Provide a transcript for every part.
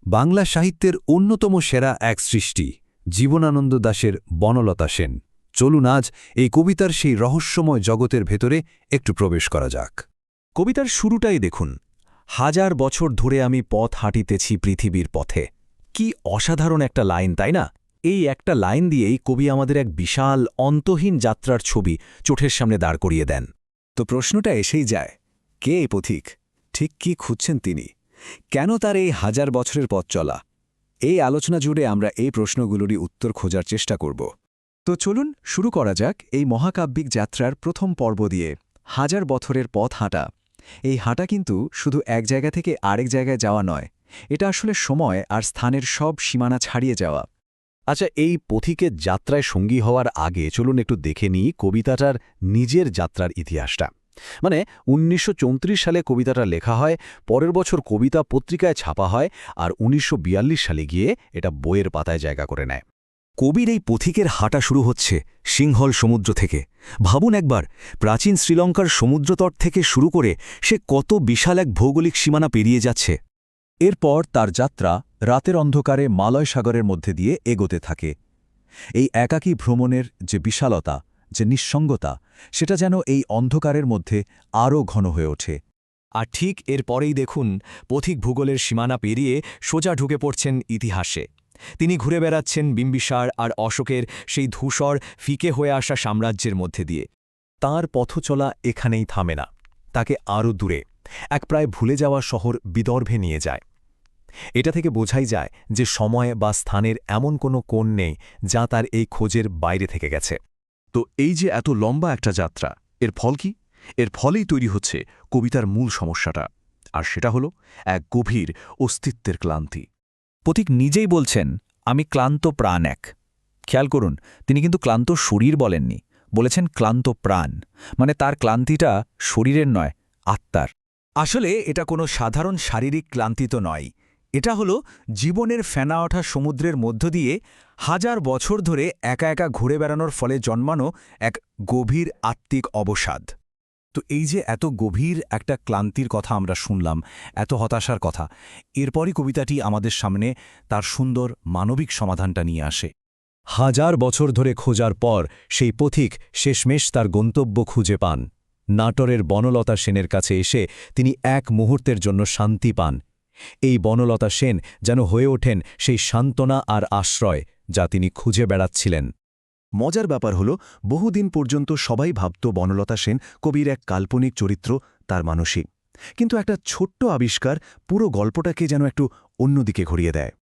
বাংলা সাহিত্যের অন্যতম সেরা এক সৃষ্টি জীবনানন্দ দাশের বনলতা সেন। চলুন আজ এই কবিতার সেই রহস্যময় জগতের ভেতরে একটু প্রবেশ করা যাক। কবিতার শুরুটাই দেখুন, 1000 বছর ধরে আমি পথ হাঁটিতেছি পৃথিবীর পথে। কি অসাধারণ একটা লাইন, তাই না? এই একটা লাইন দিয়েই কবি আমাদের এক বিশাল অন্তহীন যাত্রার ছবি চোখের সামনে দাঁড় করিয়ে দেন। তো প্রশ্নটা এসেই যায়, কে এই পথিক? ঠিক কি খুঁজছেন তিনি? কেন তার এই 1000 বছরের পথ চলা? এই আলোচনা জুড়ে আমরা এই প্রশ্নগুলোরই উত্তর খোঁজার চেষ্টা করব। তো চলুন শুরু করা যাক এই মহাকাব্যিক যাত্রার প্রথম পর্ব দিয়ে, 1000 বছরের পথ হাঁটা। এই হাঁটা কিন্তু শুধু এক জায়গা থেকে আরেক জায়গায় যাওয়া নয়, এটা আসলে সময় আর স্থানের সব সীমানা ছাড়িয়ে যাওয়া। আচ্ছা, এই পথিকের যাত্রায় সঙ্গী হওয়ার আগে চলুন একটু দেখে নিই কবিতাটার নিজের যাত্রার ইতিহাসটা। 1934 সালে কবিতাটা লেখা হয়, পরের বছর কবিতা পত্রিকায় ছাপা হয়, আর 1942 সালে গিয়ে এটা বইয়ের পাতায় জায়গা করে নেয়। কবির এই পথিকের হাঁটা শুরু হচ্ছে সিংহল সমুদ্র থেকে। ভাবুন একবার, প্রাচীন শ্রীলঙ্কার সমুদ্রতট থেকে শুরু করে সে কত বিশাল এক ভৌগোলিক সীমানা পেরিয়ে যাচ্ছে। এরপর তার যাত্রা রাতের অন্ধকারে মালয় সাগরের মধ্যে দিয়ে এগোতে থাকে। এই একাকী ভ্রমণের যে বিশালতা, যে নিঃসঙ্গতা, সেটা যেন এই অন্ধকারের মধ্যে আরও ঘন হয়ে ওঠে। আর ঠিক এর পরেই দেখুন, পথিক ভূগোলের সীমানা পেরিয়ে সোজা ঢুকে পড়ছেন ইতিহাসে। তিনি ঘুরে বেড়াচ্ছেন বিম্বিসার আর অশোকের সেই ধূসর ফিকে হয়ে আসা সাম্রাজ্যের মধ্যে দিয়ে। তাঁর পথচলা এখানেই থামে না, তাকে আরও দূরে, এক প্রায় ভুলে যাওয়া শহর বিদর্ভে নিয়ে যায়। এটা থেকে বোঝাই যায় যে সময় বা স্থানের এমন কোনো কোণ নেই যা তার এই খোঁজের বাইরে থেকে গেছে। তো এই যে এত লম্বা একটা যাত্রা, এর ফল কি? এর ফলেই তৈরি হচ্ছে কবিতার মূল সমস্যাটা, আর সেটা হলো এক গভীর অস্তিত্বের ক্লান্তি। পথিক নিজেই বলছেন, আমি ক্লান্ত প্রাণ এক। খেয়াল করুন, তিনি কিন্তু ক্লান্ত শরীর বলেননি, বলেছেন ক্লান্ত প্রাণ। মানে তার ক্লান্তিটা শরীরের নয়, আত্মার। আসলে এটা কোনো সাধারণ শারীরিক ক্লান্তি তো নয়, এটা হলো জীবনের ফেনা ওঠা সমুদ্রের মধ্য দিয়ে 1000 বছর ধরে একা একা ঘুরে বেড়ানোর ফলে জন্মানো এক গভীর আত্মিক অবসাদ। তো এই যে এত গভীর একটা ক্লান্তির কথা আমরা শুনলাম, এত হতাশার কথা, এরপরই কবিতাটি আমাদের সামনে তার সুন্দর মানবিক সমাধানটা নিয়ে আসে। 1000 বছর ধরে খোঁজার পর সেই পথিক শেষমেশ তার গন্তব্য খুঁজে পান। নাটোরের বনলতা সেনের কাছে এসে তিনি এক মুহূর্তের জন্য শান্তি পান। এই বনলতা সেন যেন হয়ে ওঠেন সেই সান্ত্বনা আর আশ্রয় যা তিনি খুঁজে বেড়াচ্ছিলেন। মজার ব্যাপার হল, বহুদিন পর্যন্ত সবাই ভাবত বনলতা সেন কবির এক কাল্পনিক চরিত্র, তার মানসিক। কিন্তু একটা ছোট্ট আবিষ্কার পুরো গল্পটাকে যেন একটু অন্যদিকে ঘুরিয়ে দেয়।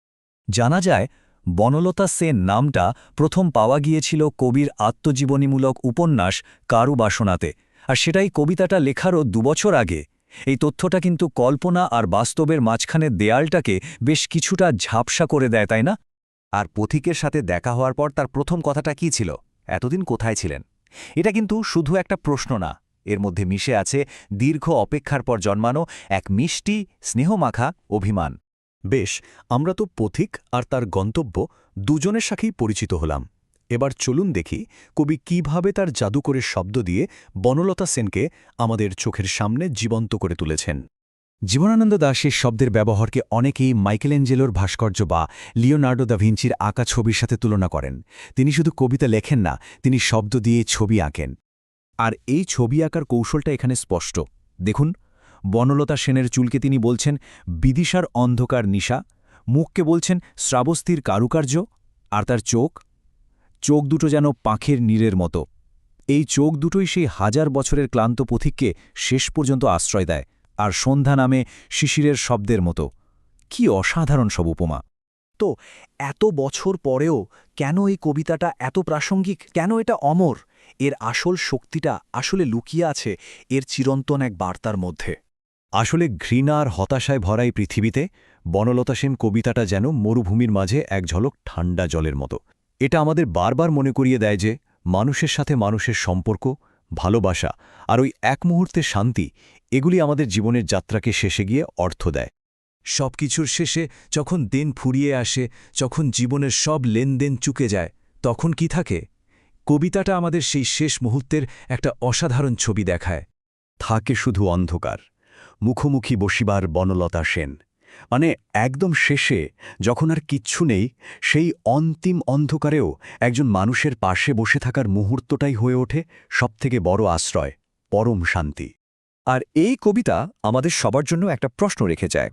জানা যায়, বনলতা সেন নামটা প্রথম পাওয়া গিয়েছিল কবির আত্মজীবনীমূলক উপন্যাস কারুবাসনাতে, আর সেটাই কবিতাটা লেখারও 2 বছর আগে। এই তথ্যটা কিন্তু কল্পনা আর বাস্তবের মাঝখানের দেয়ালটাকে বেশ কিছুটা ঝাপসা করে দেয়, তাই না? আর পথিকের সাথে দেখা হওয়ার পর তার প্রথম কথাটা কী ছিল? এতদিন কোথায় ছিলেন? এটা কিন্তু শুধু একটা প্রশ্ন না, এর মধ্যে মিশে আছে দীর্ঘ অপেক্ষার পর জন্মানো এক মিষ্টি স্নেহমাখা অভিমান। বেশ, আমরা তো পথিক আর তার গন্তব্য দুজনের সাথেই পরিচিত হলাম। এবার চলুন দেখি কবি কিভাবে তার জাদুকরের শব্দ দিয়ে বনলতা সেনকে আমাদের চোখের সামনে জীবন্ত করে তুলেছেন। জীবনানন্দ দাশের শব্দের ব্যবহারকে অনেকেই মাইকেলেঞ্জেলোর ভাস্কর্য বা লিওনার্ডো দা ভিঞ্চির আঁকা ছবির সাথে তুলনা করেন। তিনি শুধু কবিতা লেখেন না, তিনি শব্দ দিয়ে ছবি আঁকেন। আর এই ছবি আঁকার কৌশলটা এখানে স্পষ্ট। দেখুন, বনলতা সেনের চুলকে তিনি বলছেন বিদিশার অন্ধকার নিশা, মুখকে বলছেন শ্রাবস্তির কারুকার্য, আর তার চোখ দুটো যেন পাখির নীড়ের মতো। এই চোখ দুটোই সেই 1000 বছরের ক্লান্ত পথিককে শেষ পর্যন্ত আশ্রয় দেয়, আর সন্ধ্যা নামে শিশিরের শব্দের মতো। কি অসাধারণ সব উপমা! তো এত বছর পরেও কেন এই কবিতাটা এত প্রাসঙ্গিক, কেন এটা অমর? এর আসল শক্তিটা আসলে লুকিয়ে আছে এর চিরন্তন এক বার্তার মধ্যে। আসলে ঘৃণা আর হতাশায় ভরা এই পৃথিবীতে বনলতা সেন কবিতাটা যেন মরুভূমির মাঝে এক ঝলক ঠান্ডা জলের মতো। এটা আমাদের বারবার মনে করিয়ে দেয় যে মানুষের সাথে মানুষের সম্পর্ক, ভালোবাসা আর ওই এক মুহূর্তের শান্তি, এগুলি আমাদের জীবনের যাত্রাকে শেষে গিয়ে অর্থ দেয়। সবকিছুর শেষে যখন দিন ফুরিয়ে আসে, যখন জীবনের সব লেনদেন চুকে যায়, তখন কি থাকে? কবিতাটা আমাদের সেই শেষ মুহূর্তের একটা অসাধারণ ছবি দেখায়। থাকে শুধু অন্ধকার, মুখোমুখি বসিবার বনলতা সেন, মানে একদম শেষে যখন আর কিচ্ছু নেই, সেই অন্তিম অন্ধকারেও একজন মানুষের পাশে বসে থাকার মুহূর্তটাই হয়ে ওঠে সবথেকে বড় আশ্রয়, পরম শান্তি। আর এই কবিতা আমাদের সবার জন্য একটা প্রশ্ন রেখে যায়।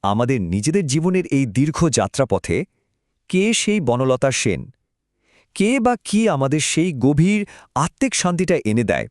আমাদের নিজেদের জীবনের এই দীর্ঘ যাত্রাপথে কে সেই বনলতা সেন? কে বা কি আমাদের সেই গভীর আত্মিক শান্তিটা এনে দেয়?